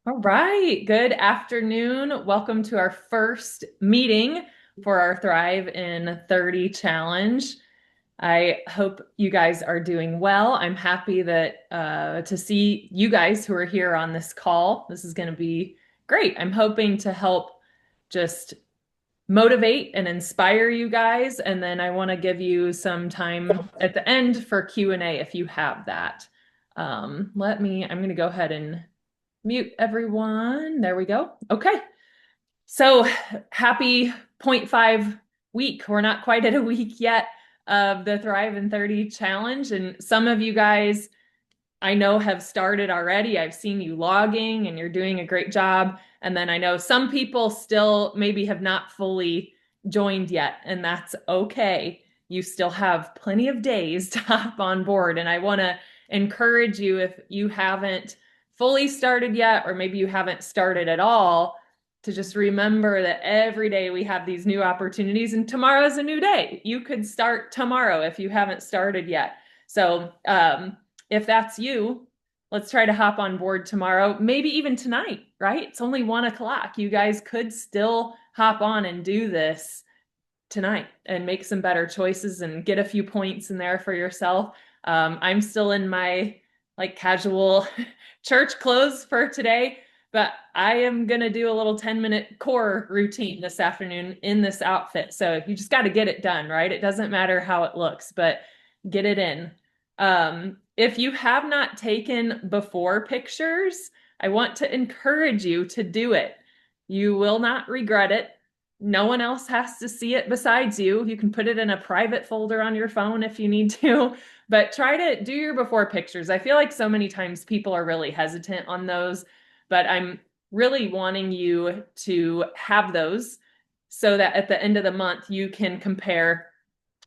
All right. Good afternoon. Welcome to our first meeting for our Thrive in 30 challenge. I hope you guys are doing well. I'm happy that to see you guys who are here on this call. This is going to be great. I'm hoping to help just motivate and inspire you guys, and then I want to give you some time at the end for Q&A if you have that. I'm going to go ahead and mute everyone. There we go. Okay. So happy point 0.5 week. We're not quite at a week yet of the Thrive in 30 challenge. And some of you guys I know have started already. I've seen you logging and you're doing a great job. And then I know some people still maybe have not fully joined yet, and that's okay. You still have plenty of days to hop on board. And I want to encourage you, if you haven't fully started yet, or maybe you haven't started at all, to just remember that every day we have these new opportunities, and tomorrow's a new day. You could start tomorrow if you haven't started yet. So, if that's you, let's try to hop on board tomorrow, maybe even tonight, right? It's only 1 o'clock. You guys could still hop on and do this tonight and make some better choices and get a few points in there for yourself. I'm still in my like casual church clothes for today, but I am going to do a little 10-minute core routine this afternoon in this outfit. So you just got to get it done, right? It doesn't matter how it looks, but get it in. If you have not taken before pictures, I want to encourage you to do it. You will not regret it. No one else has to see it besides you. You can put it in a private folder on your phone if you need to, but try to do your before pictures. I feel like so many times people are really hesitant on those, but I'm really wanting you to have those so that at the end of the month you can compare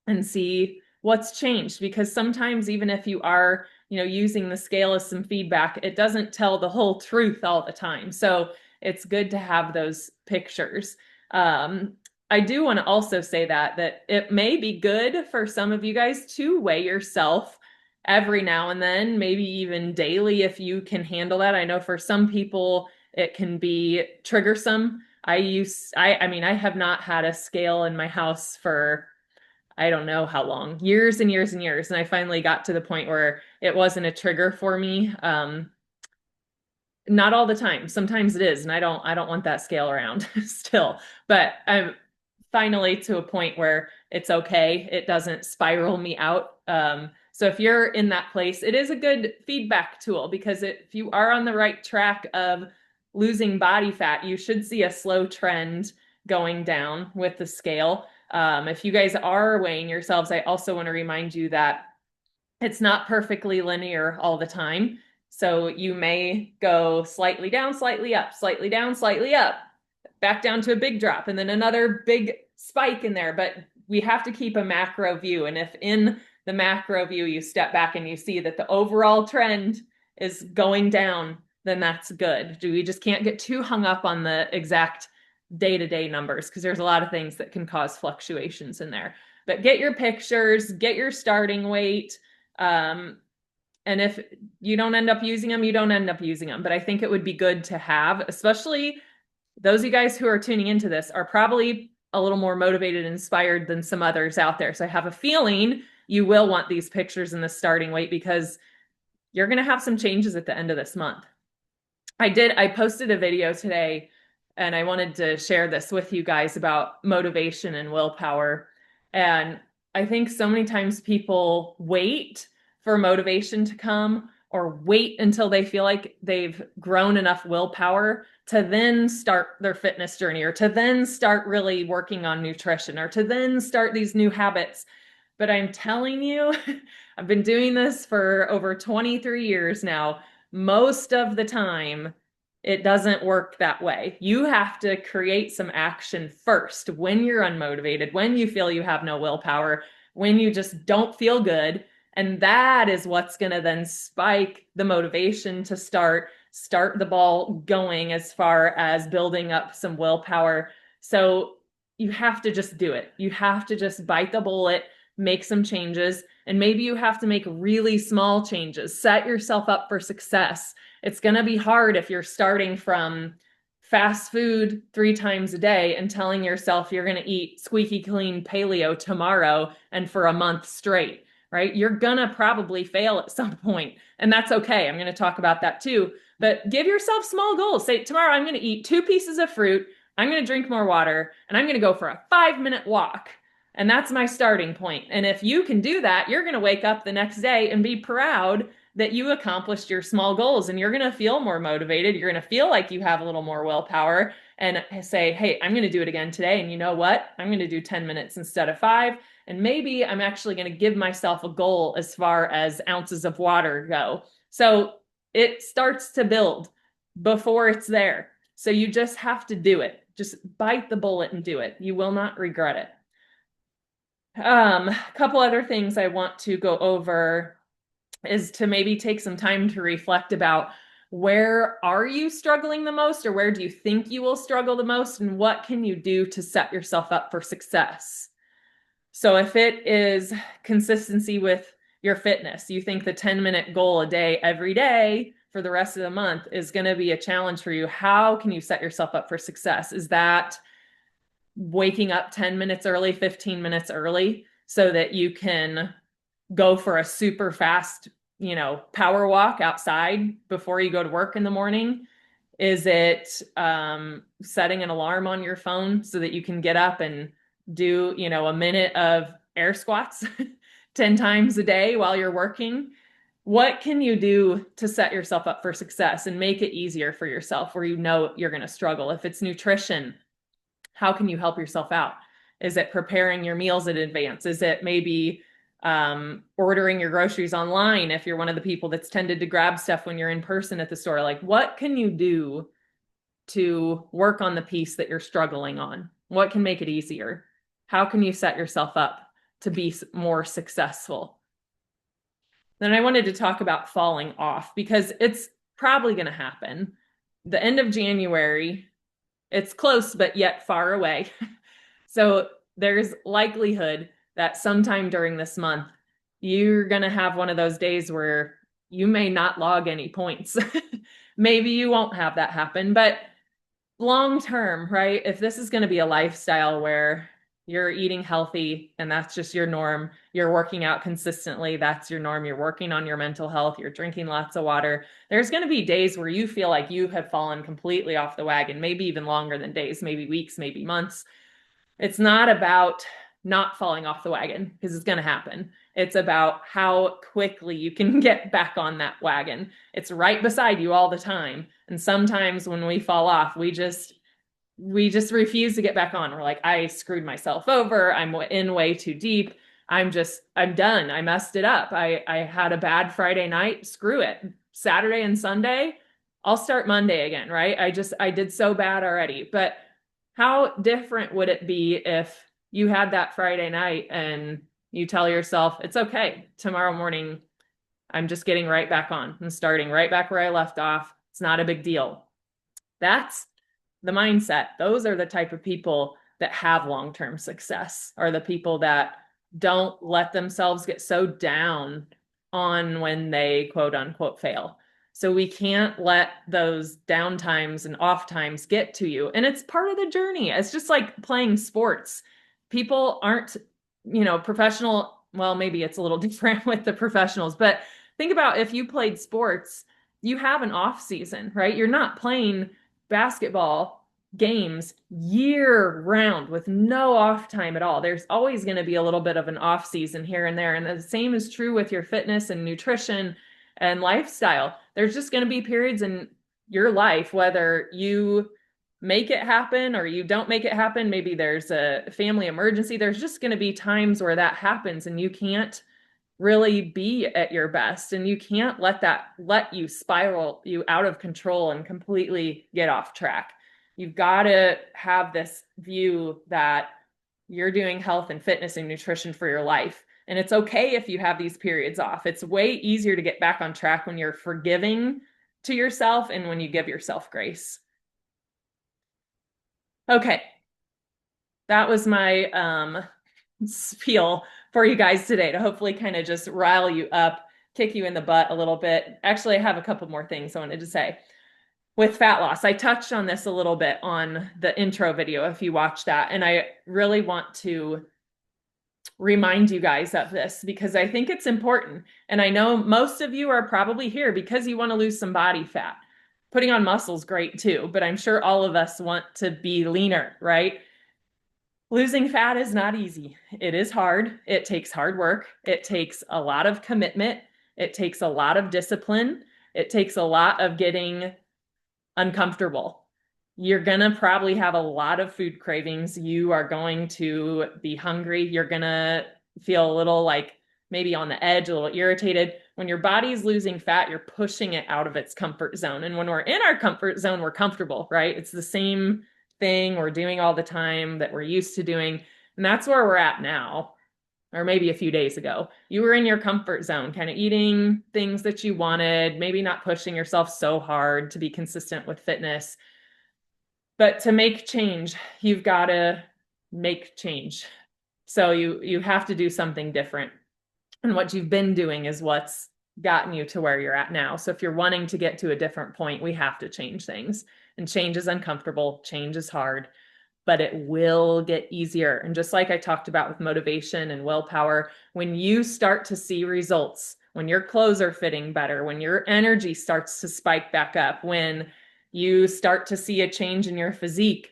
and see what's changed, because sometimes even if you are using the scale as some feedback, it doesn't tell the whole truth all the time. So it's good to have those pictures. I do want to also say that it may be good for some of you guys to weigh yourself every now and then, maybe even daily if you can handle that. I know for some people it can be triggersome. I mean, I have not had a scale in my house for I don't know how long, years and years and years. And I finally got to the point where it wasn't a trigger for me. Not all the time. Sometimes it is, and I don't want that scale around still. But I'm finally to a point where it's okay. It doesn't spiral me out. So if you're in that place, it is a good feedback tool, because if you are on the right track of losing body fat, you should see a slow trend going down with the scale. If you guys are weighing yourselves, I also want to remind you that it's not perfectly linear all the time. So you may go slightly down, slightly up, slightly down, slightly up, back down to a big drop, and then another big spike in there. But we have to keep a macro view. And if in the macro view you step back and you see that the overall trend is going down, then that's good. We just can't get too hung up on the exact day-to-day numbers, because there's a lot of things that can cause fluctuations in there. But get your pictures, get your starting weight. And if you don't end up using them, you don't end up using them. But I think it would be good to have, especially those of you guys who are tuning into this are probably a little more motivated and inspired than some others out there. So I have a feeling you will want these pictures in the starting weight, because you're going to have some changes at the end of this month. I posted a video today, and I wanted to share this with you guys about motivation and willpower. And I think so many times people wait for motivation to come, or wait until they feel like they've grown enough willpower to then start their fitness journey, or to then start really working on nutrition, or to then start these new habits. But I'm telling you, I've been doing this for over 23 years now. Most of the time, it doesn't work that way. You have to create some action first when you're unmotivated, when you feel you have no willpower, when you just don't feel good. And that is what's going to then spike the motivation to start the ball going as far as building up some willpower. So you have to just do it. You have to just bite the bullet, make some changes. And maybe you have to make really small changes. Set yourself up for success. It's going to be hard if you're starting from fast food 3 times a day and telling yourself you're going to eat squeaky clean paleo tomorrow and for a month straight, right? You're going to probably fail at some point, and that's okay. I'm going to talk about that too. But give yourself small goals. Say, tomorrow I'm going to eat 2 pieces of fruit, I'm going to drink more water, and I'm going to go for a 5-minute walk. And that's my starting point. And if you can do that, you're going to wake up the next day and be proud that you accomplished your small goals, and you're going to feel more motivated. You're going to feel like you have a little more willpower and say, hey, I'm going to do it again today. And you know what? I'm going to do 10 minutes instead of 5. And maybe I'm actually going to give myself a goal as far as ounces of water go. So it starts to build before it's there. So you just have to do it. Just bite the bullet and do it. You will not regret it. A couple other things I want to go over is to maybe take some time to reflect about, where are you struggling the most, or where do you think you will struggle the most, and what can you do to set yourself up for success? So if it is consistency with your fitness, you think the 10-minute goal a day every day for the rest of the month is going to be a challenge for you, how can you set yourself up for success? Is that waking up 10 minutes early, 15 minutes early, so that you can go for a super fast, power walk outside before you go to work in the morning? Is it setting an alarm on your phone so that you can get up and do, a minute of air squats 10 times a day while you're working? What can you do to set yourself up for success and make it easier for yourself where you know you're going to struggle? If it's nutrition, how can you help yourself out? Is it preparing your meals in advance? Is it maybe ordering your groceries online if you're one of the people that's tended to grab stuff when you're in person at the store? Like, what can you do to work on the piece that you're struggling on? What can make it easier? How can you set yourself up to be more successful? Then I wanted to talk about falling off, because it's probably going to happen. The end of January, it's close, but yet far away. So there's likelihood that sometime during this month, you're going to have one of those days where you may not log any points. Maybe you won't have that happen, but long term, right? If this is going to be a lifestyle where you're eating healthy and that's just your norm, you're working out consistently, that's your norm, you're working on your mental health, you're drinking lots of water, there's going to be days where you feel like you have fallen completely off the wagon, maybe even longer than days, maybe weeks, maybe months. It's not about not falling off the wagon, because it's going to happen. It's about how quickly you can get back on that wagon. It's right beside you all the time. And sometimes when we fall off, we just refuse to get back on. We're like, I screwed myself over. I'm in way too deep. I'm done. I messed it up. I had a bad Friday night. Screw it. Saturday and Sunday, I'll start Monday again, right? I did so bad already. But how different would it be if you had that Friday night and you tell yourself, it's okay, tomorrow morning, I'm just getting right back on. I'm starting right back where I left off. It's not a big deal. That's the mindset. Those are the type of people that have long-term success, are the people that don't let themselves get so down on when they quote unquote fail. So we can't let those down times and off times get to you. And it's part of the journey. It's just like playing sports. People aren't, professional. Well, maybe it's a little different with the professionals, but think about if you played sports, you have an off season, right? You're not playing basketball games year round with no off time at all. There's always going to be a little bit of an off season here and there. And the same is true with your fitness and nutrition and lifestyle. There's just going to be periods in your life, whether you make it happen or you don't make it happen. Maybe there's a family emergency. There's just going to be times where that happens and you can't really be at your best, and you can't let you spiral you out of control and completely get off track. You've got to have this view that you're doing health and fitness and nutrition for your life. And it's okay if you have these periods off. It's way easier to get back on track when you're forgiving to yourself and when you give yourself grace. Okay. That was my spiel for you guys today to hopefully kind of just rile you up, kick you in the butt a little bit. Actually, I have a couple more things I wanted to say. With fat loss, I touched on this a little bit on the intro video if you watch that. And I really want to remind you guys of this because I think it's important. And I know most of you are probably here because you want to lose some body fat. Putting on muscle is great too, but I'm sure all of us want to be leaner, right? Losing fat is not easy. It is hard. It takes hard work. It takes a lot of commitment. It takes a lot of discipline. It takes a lot of getting uncomfortable. You're going to probably have a lot of food cravings. You are going to be hungry. You're going to feel a little like maybe on the edge, a little irritated. When your body's losing fat, you're pushing it out of its comfort zone. And when we're in our comfort zone, we're comfortable, right? It's the same thing we're doing all the time that we're used to doing. And that's where we're at now, or maybe a few days ago. You were in your comfort zone, kind of eating things that you wanted, maybe not pushing yourself so hard to be consistent with fitness. But to make change, you've got to make change. So you have to do something different. And what you've been doing is what's gotten you to where you're at now. So if you're wanting to get to a different point, we have to change things. And change is uncomfortable, change is hard, but it will get easier. And just like I talked about with motivation and willpower, when you start to see results, when your clothes are fitting better, when your energy starts to spike back up, when you start to see a change in your physique,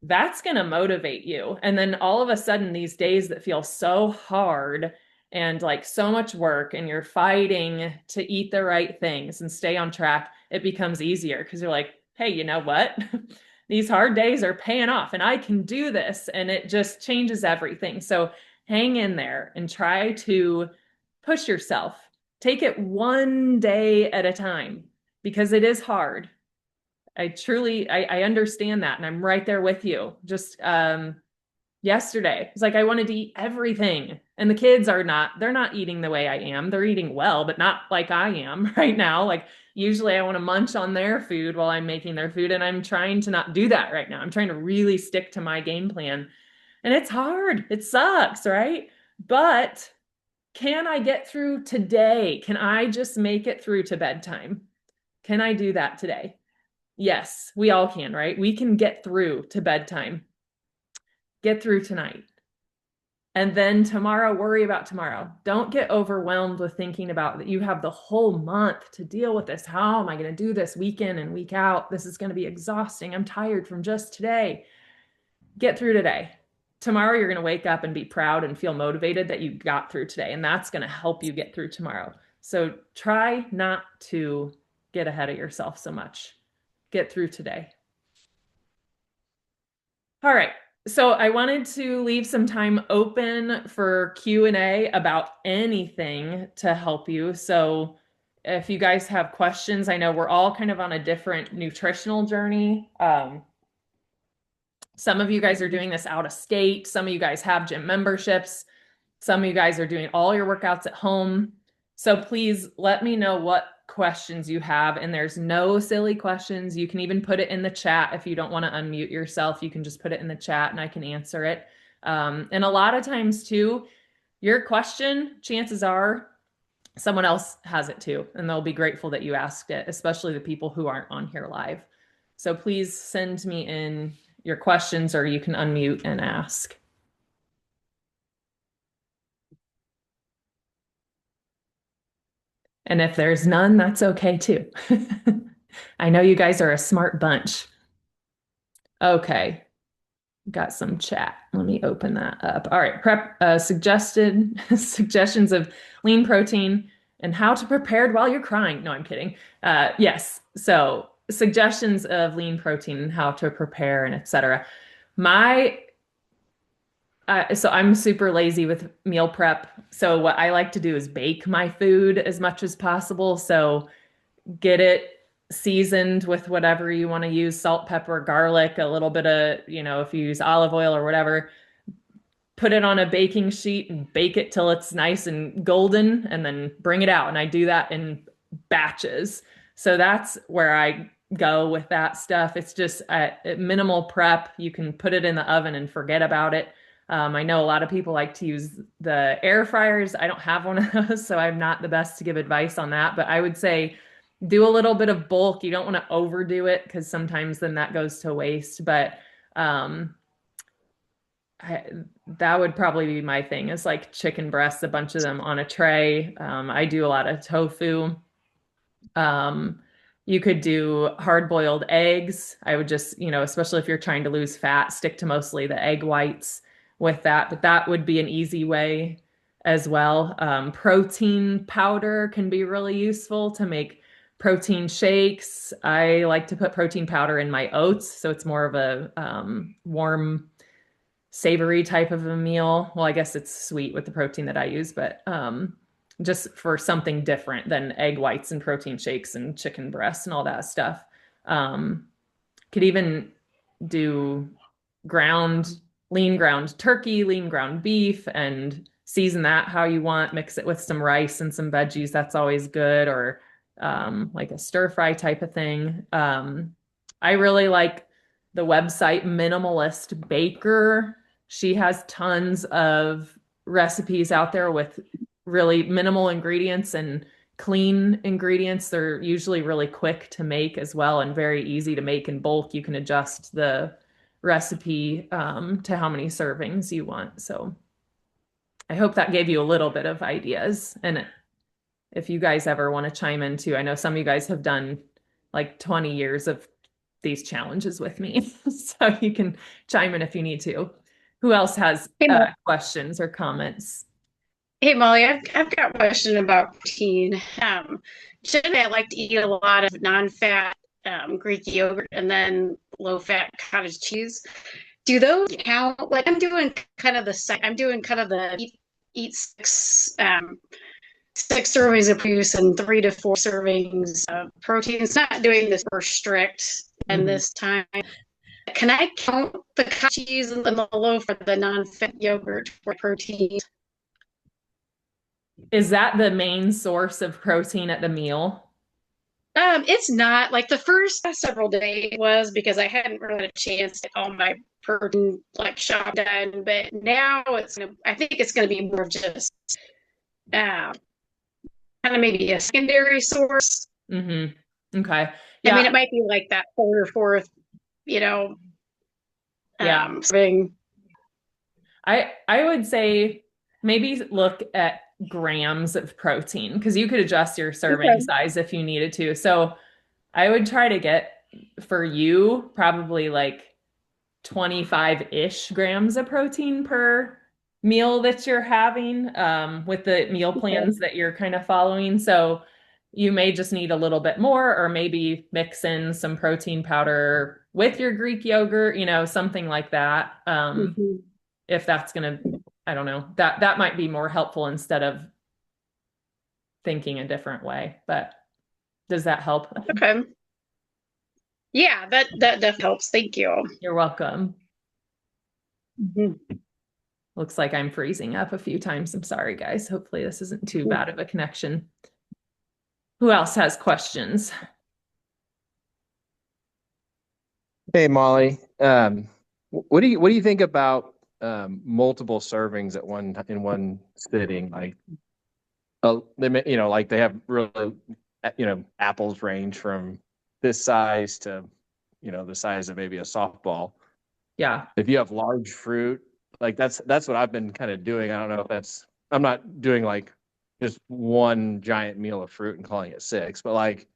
that's going to motivate you. And then all of a sudden, these days that feel so hard and like so much work, and you're fighting to eat the right things and stay on track, it becomes easier because you're like, hey, you know what? These hard days are paying off and I can do this. And it just changes everything. So hang in there and try to push yourself. Take it one day at a time because it is hard. I understand that. And I'm right there with you. Just yesterday, it's like I wanted to eat everything. And the kids they're not eating the way I am. They're eating well, but not like I am right now. Like usually I want to munch on their food while I'm making their food. And I'm trying to not do that right now. I'm trying to really stick to my game plan. And it's hard. It sucks, right? But can I get through today? Can I just make it through to bedtime? Can I do that today? Yes, we all can, right? We can get through to bedtime. Get through tonight. And then tomorrow, worry about tomorrow. Don't get overwhelmed with thinking about that you have the whole month to deal with this. How am I going to do this week in and week out? This is going to be exhausting. I'm tired from just today. Get through today. Tomorrow, you're going to wake up and be proud and feel motivated that you got through today. And that's going to help you get through tomorrow. So try not to get ahead of yourself so much. Get through today. All right. So I wanted to leave some time open for Q&A about anything to help you. So if you guys have questions, I know we're all kind of on a different nutritional journey. Some of you guys are doing this out of state. Some of you guys have gym memberships. Some of you guys are doing all your workouts at home. So please let me know what questions you have. And there's no silly questions. You can even put it in the chat. If you don't want to unmute yourself, you can just put it in the chat and I can answer it. And a lot of times too, your question, chances are someone else has it too. And they'll be grateful that you asked it, especially the people who aren't on here live. So please send me in your questions or you can unmute and ask. And if there's none, that's okay too. I know you guys are a smart bunch. Okay. Got some chat. Let me open that up. All right. Suggested suggestions of lean protein and how to prepare it while you're crying. No, I'm kidding. Yes. So suggestions of lean protein and how to prepare and etc. So I'm super lazy with meal prep. So what I like to do is bake my food as much as possible. So get it seasoned with whatever you want to use, salt, pepper, garlic, a little bit of, if you use olive oil or whatever, put it on a baking sheet and bake it till it's nice and golden and then bring it out. And I do that in batches. So that's where I go with that stuff. It's just minimal prep. You can put it in the oven and forget about it. I know a lot of people like to use the air fryers. I don't have one of those, so I'm not the best to give advice on that. But I would say do a little bit of bulk. You don't want to overdo it because sometimes then that goes to waste. But um, I, that would probably be my thing is like chicken breasts, a bunch of them on a tray. I do a lot of tofu. Um, you could do hard-boiled eggs. I would just, especially if you're trying to lose fat, stick to mostly the egg whites with that. But that would be an easy way as well. Protein powder can be really useful to make protein shakes. I like to put protein powder in my oats, so it's more of a warm savory type of a meal. Well, I guess it's sweet with the protein that I use, but just for something different than egg whites and protein shakes and chicken breasts and all that stuff. Um, could even do ground, lean ground turkey, lean ground beef, and season that how you want. Mix it with some rice and some veggies. That's always good. Or like a stir fry type of thing. I really like the website Minimalist Baker. She has tons of recipes out there with really minimal ingredients and clean ingredients. They're usually really quick to make as well and very easy to make in bulk. You can adjust the recipe to how many servings you want. So I hope that gave you a little bit of ideas. And if you guys ever want to chime in too, I know some of you guys have done like 20 years of these challenges with me. So you can chime in if you need to. Who else has questions or comments? Hey Molly, I've got a question about protein. Generally, I like to eat a lot of non-fat Greek yogurt and then low-fat cottage cheese. Do those count? Like I'm doing kind of the eat six servings of produce and 3 to 4 servings of protein. It's not doing this for strict and Mhm. this time. Can I count the cottage cheese and the low for the non-fat yogurt for protein? Is that the main source of protein at the meal? It's not like the first several days was because I hadn't really had a chance to get all my protein like shop done, but now I think it's gonna be more of just uh, kind of maybe a secondary source. Okay. I mean, Yeah. it might be like that third or fourth, you know, Yeah. serving. I would say maybe look at grams of protein because you could adjust your serving Okay. size if you needed to. So I would try to get for you probably like 25-ish grams of protein per meal that you're having with the meal Okay. plans that you're kind of following. So you may just need a little bit more, or maybe mix in some protein powder with your Greek yogurt, something like that. Mhm. If that's gonna, I don't know, that might be more helpful instead of thinking a different way. But does that help? Okay. Yeah, that definitely helps. Thank you. You're welcome. Mhm. Looks like I'm freezing up a few times. I'm sorry, guys. Hopefully, this isn't too bad of a connection. Who else has questions? Hey Molly, what do you think about multiple servings at one sitting? Like, like they have really, apples range from this size to, the size of maybe a softball. Yeah. If you have large fruit, like that's what I've been kind of doing. I don't know if I'm not doing like just one giant meal of fruit and calling it six, but like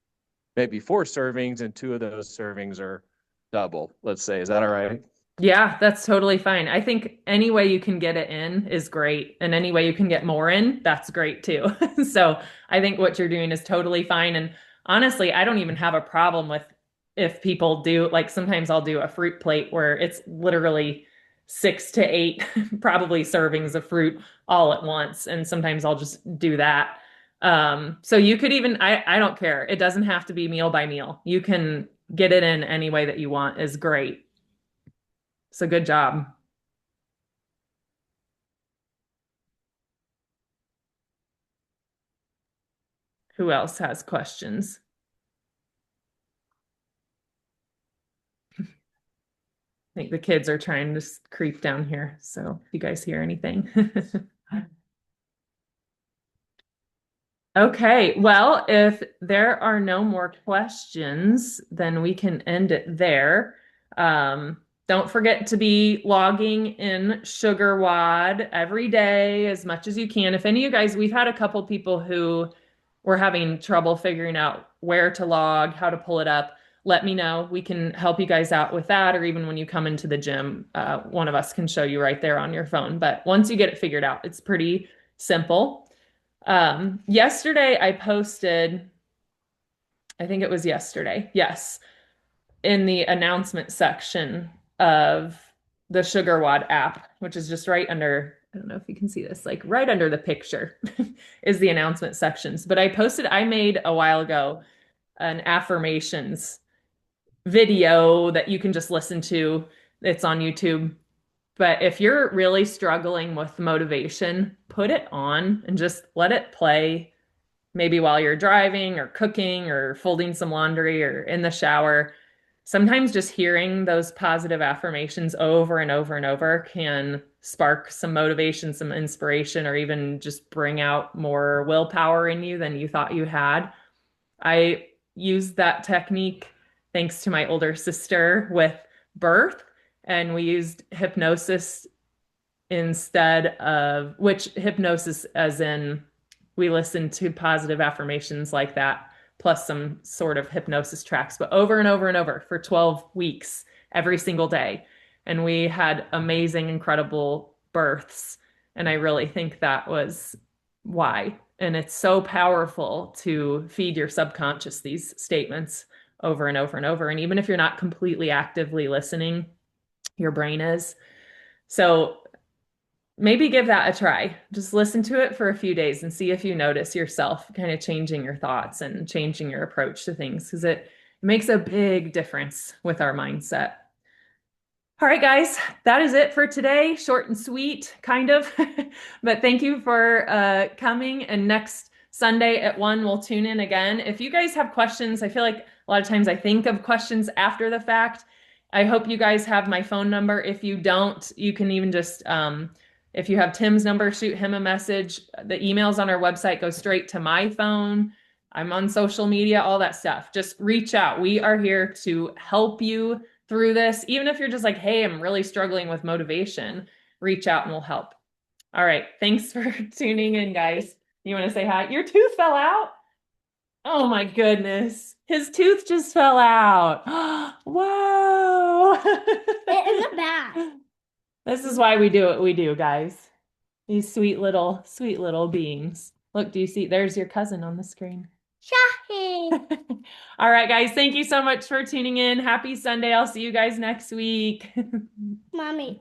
maybe 4 servings and 2 of those servings are double, let's say. Is that all right? Yeah, that's totally fine. I think any way you can get it in is great. And any way you can get more in, that's great too. So I think what you're doing is totally fine. And honestly, I don't even have a problem with if people do, like sometimes I'll do a fruit plate where it's literally 6 to 8 probably servings of fruit all at once. And sometimes I'll just do that. So you could even, I don't care. It doesn't have to be meal by meal. You can get it in any way that you want is great. So good job. Who else has questions? think the kids are trying to creep down here. So if you guys hear anything. Okay, well, if there are no more questions, then we can end it there. Don't forget to be logging in SugarWOD every day as much as you can. If any of you guys, we've had a couple people who were having trouble figuring out where to log, how to pull it up. Let me know. We can help you guys out with that, or even when you come into the gym, one of us can show you right there on your phone. But once you get it figured out, it's pretty simple. Yesterday I posted, I think it was yesterday, yes, in the announcement section of the SugarWOD app, which is just right under, I don't know if you can see this, like right under the picture is the announcement sections. But I made a while ago an affirmations video that you can just listen to. It's on YouTube. But if you're really struggling with motivation, put it on and just let it play, maybe while you're driving or cooking or folding some laundry or in the shower. Sometimes just hearing those positive affirmations over and over and over can spark some motivation, some inspiration, or even just bring out more willpower in you than you thought you had. I used that technique thanks to my older sister with birth, and we used hypnosis instead of, which hypnosis as in we listened to positive affirmations like that, plus some sort of hypnosis tracks, but over and over and over for 12 weeks, every single day. And we had amazing, incredible births. And I really think that was why. And it's so powerful to feed your subconscious these statements over and over and over. And even if you're not completely actively listening, your brain is. So maybe give that a try. Just listen to it for a few days and see if you notice yourself kind of changing your thoughts and changing your approach to things, because it makes a big difference with our mindset. All right, guys, that is it for today. Short and sweet, kind of. But thank you for coming. And next Sunday at 1, we'll tune in again. If you guys have questions, I feel like a lot of times I think of questions after the fact. I hope you guys have my phone number. If you don't, you can even just, if you have Tim's number, shoot him a message. The emails on our website go straight to my phone. I'm on social media, all that stuff. Just reach out. We are here to help you through this. Even if you're just like, hey, I'm really struggling with motivation, reach out and we'll help. All right. Thanks for tuning in, guys. You want to say hi? Your tooth fell out? Oh my goodness. His tooth just fell out. Whoa. It isn't bad. This is why we do what we do, guys. These sweet little beings. Look, do you see? There's your cousin on the screen. Shahi. All right, guys. Thank you so much for tuning in. Happy Sunday. I'll see you guys next week. Mommy.